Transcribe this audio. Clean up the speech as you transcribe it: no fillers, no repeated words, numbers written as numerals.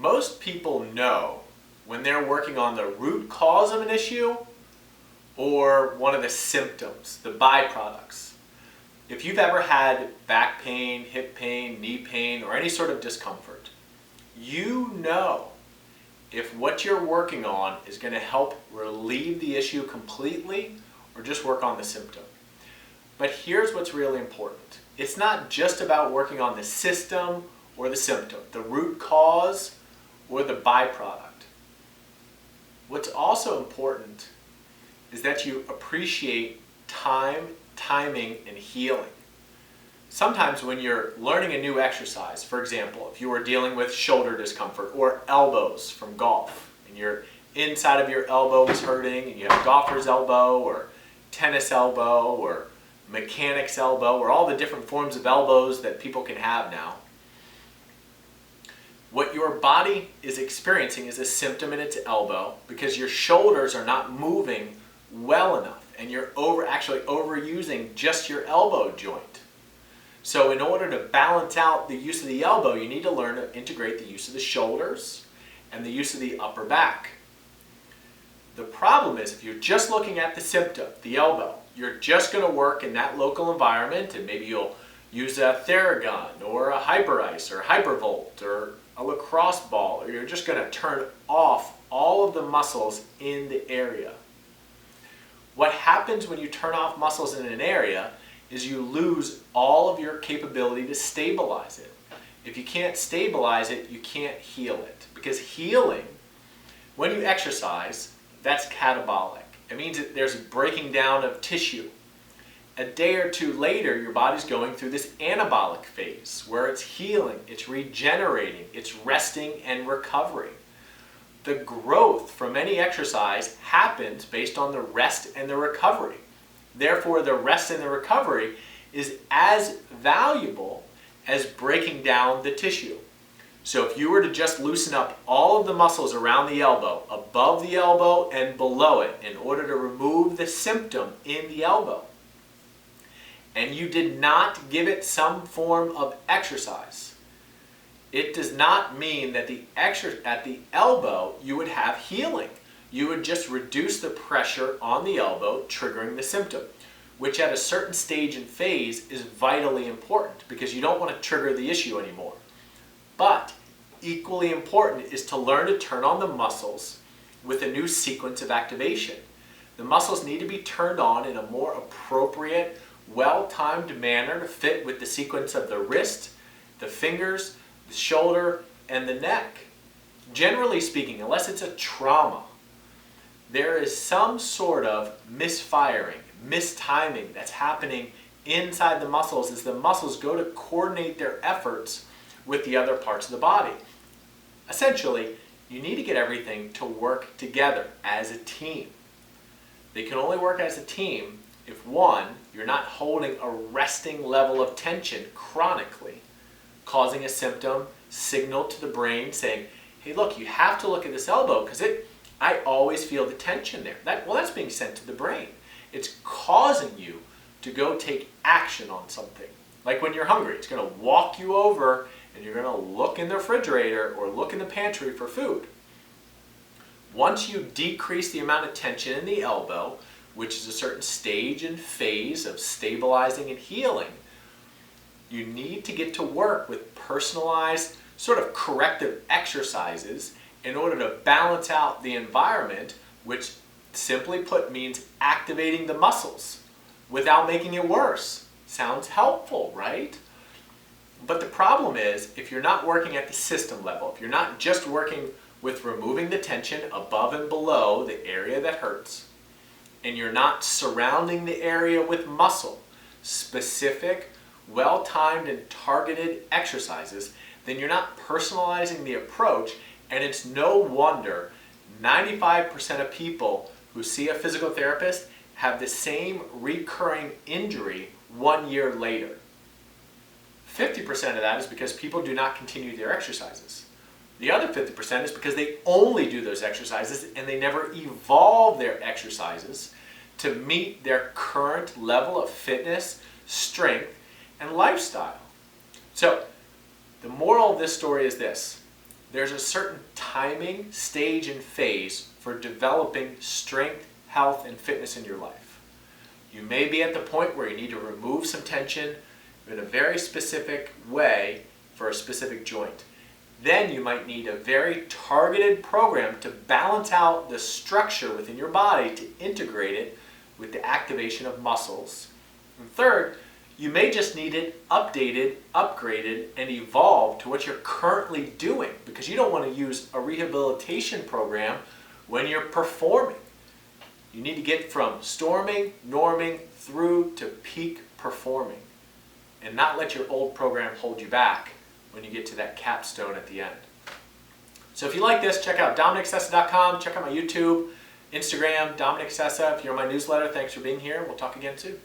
Most people know when they're working on the root cause of an issue or one of the symptoms, the byproducts. If you've ever had back pain, hip pain, knee pain, or any sort of discomfort, you know if what you're working on is going to help relieve the issue completely or just work on the symptom. But here's what's really important. It's not just about working on the system or the symptom, the root cause or the byproduct. What's also important is that you appreciate time, timing, and healing. Sometimes when you're learning a new exercise, for example, if you were dealing with shoulder discomfort or elbows from golf, and your inside of your elbow is hurting, and you have golfer's elbow or tennis elbow or mechanic's elbow or all the different forms of elbows that people can have now, what your body is experiencing is a symptom in its elbow because your shoulders are not moving well enough and you're actually overusing just your elbow joint. So in order to balance out the use of the elbow, you need to learn to integrate the use of the shoulders and the use of the upper back. The problem is if you're just looking at the symptom, the elbow, you're just going to work in that local environment, and maybe you'll use a theragun or a hyperice or hypervolt or a lacrosse ball, or you're just going to turn off all of the muscles in the area. What happens when you turn off muscles in an area is you lose all of your capability to stabilize it. If you can't stabilize it, you can't heal it. Because healing, when you exercise, that's catabolic. It means that there's a breaking down of tissue. A day or two later, your body's going through this anabolic phase where it's healing, it's regenerating, it's resting and recovering. The growth from any exercise happens based on the rest and the recovery. Therefore, the rest and the recovery is as valuable as breaking down the tissue. So if you were to just loosen up all of the muscles around the elbow, above the elbow and below it, in order to remove the symptom in the elbow, and you did not give it some form of exercise, it does not mean that at the elbow you would have healing. You would just reduce the pressure on the elbow, triggering the symptom, which at a certain stage and phase is vitally important because you don't want to trigger the issue anymore. But equally important is to learn to turn on the muscles with a new sequence of activation. The muscles need to be turned on in a more appropriate, well-timed manner to fit with the sequence of the wrist, the fingers, the shoulder, and the neck. Generally speaking, unless it's a trauma, there is some sort of misfiring, mistiming that's happening inside the muscles as the muscles go to coordinate their efforts with the other parts of the body. Essentially, you need to get everything to work together as a team. They can only work as a team if, one, you're not holding a resting level of tension chronically, causing a symptom, signal to the brain saying, hey look, you have to look at this elbow because I always feel the tension there. That's being sent to the brain. It's causing you to go take action on something. Like when you're hungry, it's going to walk you over and you're going to look in the refrigerator or look in the pantry for food. Once you decrease the amount of tension in the elbow, which is a certain stage and phase of stabilizing and healing, you need to get to work with personalized sort of corrective exercises in order to balance out the environment, which simply put means activating the muscles without making it worse. Sounds helpful, right? But the problem is, if you're not working at the system level, if you're not just working with removing the tension above and below the area that hurts, and you're not surrounding the area with muscle, specific, well-timed and targeted exercises, then you're not personalizing the approach, and it's no wonder 95% of people who see a physical therapist have the same recurring injury 1 year later. 50% of that is because people do not continue their exercises. The other 50% is because they only do those exercises and they never evolve their exercises to meet their current level of fitness, strength, and lifestyle. So, the moral of this story is this. there's a certain timing, stage, and phase for developing strength, health, and fitness in your life. You may be at the point where you need to remove some tension in a very specific way for a specific joint. Then you might need a very targeted program to balance out the structure within your body to integrate it with the activation of muscles. And third, you may just need it updated, upgraded, and evolved to what you're currently doing, because you don't want to use a rehabilitation program when you're performing. You need to get from storming, norming, through to peak performing, and not let your old program hold you back when you get to that capstone at the end. So if you like this, check out DominicSessa.com, check out my YouTube, Instagram, Dominic Sessa. If you're on my newsletter, thanks for being here. We'll talk again soon.